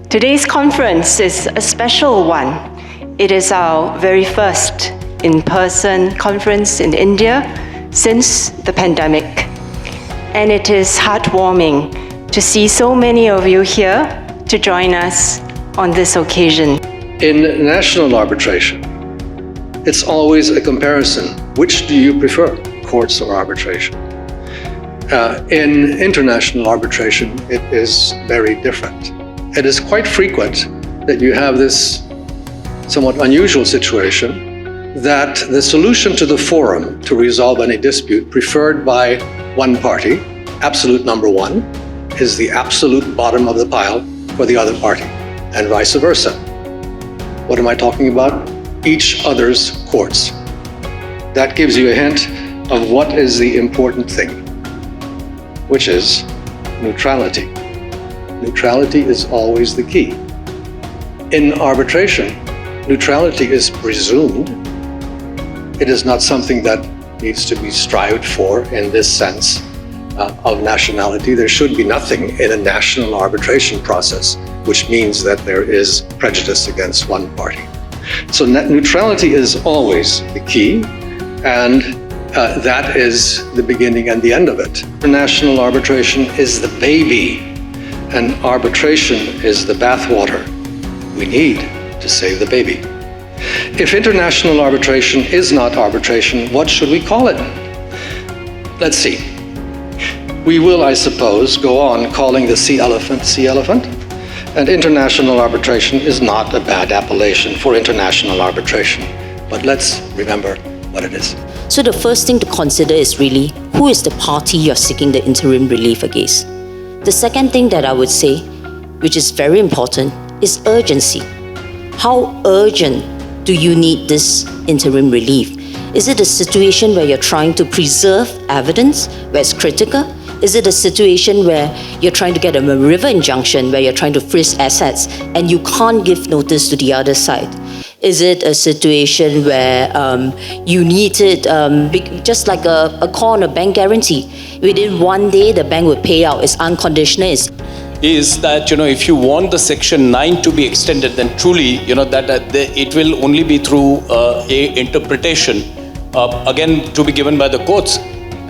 Today's conference is a special one. It is our very first in-person conference in India since the pandemic. And it is heartwarming to see so many of you here to join us on this occasion. In national arbitration, it's always a comparison. Which do you prefer, courts or arbitration? In international arbitration, it is very different. It is quite frequent that you have this somewhat unusual situation that the solution to the forum to resolve any dispute preferred by one party, absolute number one, is the absolute bottom of the pile for the other party, and vice versa. What am I talking about? Each other's courts. That gives you a hint of what is the important thing, which is neutrality. Neutrality is always the key. In arbitration, neutrality is presumed. It is not something that needs to be strived for in this sense of nationality. There should be nothing in a national arbitration process which means that there is prejudice against one party. So neutrality is always the key, and that is the beginning and the end of it. International arbitration is the baby, and arbitration is the bathwater we need to save the baby. If international arbitration is not arbitration, what should we call it? Let's see. We will, I suppose, go on calling the sea elephant, and international arbitration is not a bad appellation for international arbitration. But let's remember what it is. So the first thing to consider is really, who is the party you're seeking the interim relief against? The second thing that I would say, which is very important, is urgency. How urgent do you need this interim relief? Is it a situation where you're trying to preserve evidence, where it's critical? Is it a situation where you're trying to get a river injunction, where you're trying to freeze assets and you can't give notice to the other side? Is it a situation where you need it, just like a call on a bank guarantee? Within 1 day, the bank will pay out. It's unconditional. Is that, if you want the Section 9 to be extended, then truly, it will only be through a interpretation, again, to be given by the courts.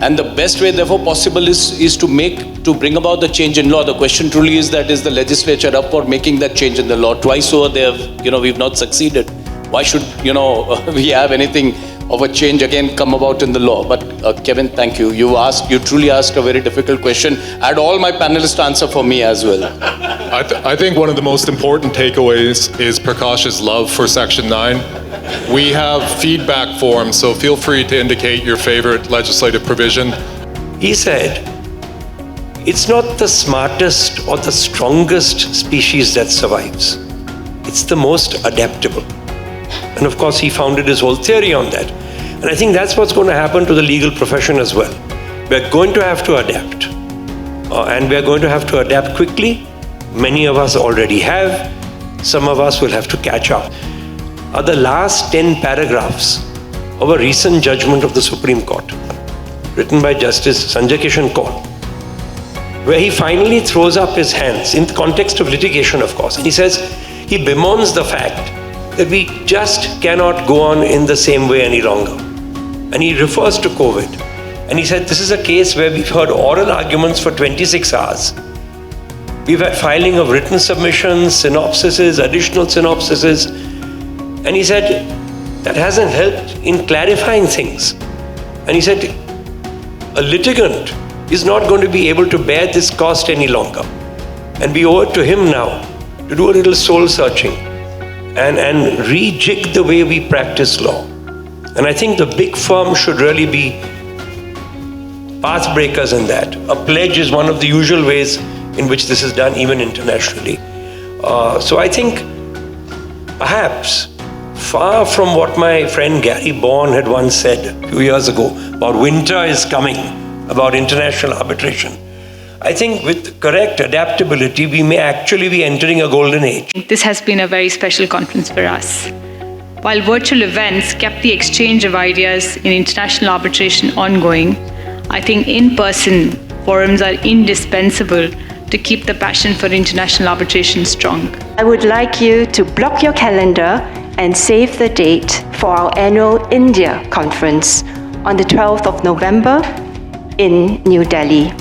And the best way, therefore, possible is to bring about the change in law. The question truly is that, is the legislature up for making that change in the law? Twice over, we've not succeeded. Why should, we have anything of a change again come about in the law? But Kevin, thank you. You truly asked a very difficult question. I had all my panelists answer for me as well. I think one of the most important takeaways is Prakash's love for Section 9. We have feedback forms, so feel free to indicate your favorite legislative provision. He said, it's not the smartest or the strongest species that survives. It's the most adaptable. And of course, he founded his whole theory on that. And I think that's what's going to happen to the legal profession as well. We're going to have to adapt. And we're going to have to adapt quickly. Many of us already have. Some of us will have to catch up. Are the last 10 paragraphs of a recent judgment of the Supreme Court, written by Justice Sanjay Kishan Kaul, where he finally throws up his hands in the context of litigation, of course. And he says, he bemoans the fact that we just cannot go on in the same way any longer. And he refers to COVID. And he said, this is a case where we've heard oral arguments for 26 hours. We've had filing of written submissions, synopsises, additional synopsises. And he said, that hasn't helped in clarifying things. And he said, a litigant is not going to be able to bear this cost any longer. And we owe it to him now to do a little soul searching and rejig the way we practice law. And I think the big firms should really be path breakers in that. A pledge is one of the usual ways in which this is done, even internationally. So I think perhaps far from what my friend Gary Bourne had once said a few years ago about winter is coming, about international arbitration, I think with correct adaptability, we may actually be entering a golden age. This has been a very special conference for us. While virtual events kept the exchange of ideas in international arbitration ongoing, I think in-person forums are indispensable to keep the passion for international arbitration strong. I would like you to block your calendar and save the date for our annual India conference on the 12th of November in New Delhi.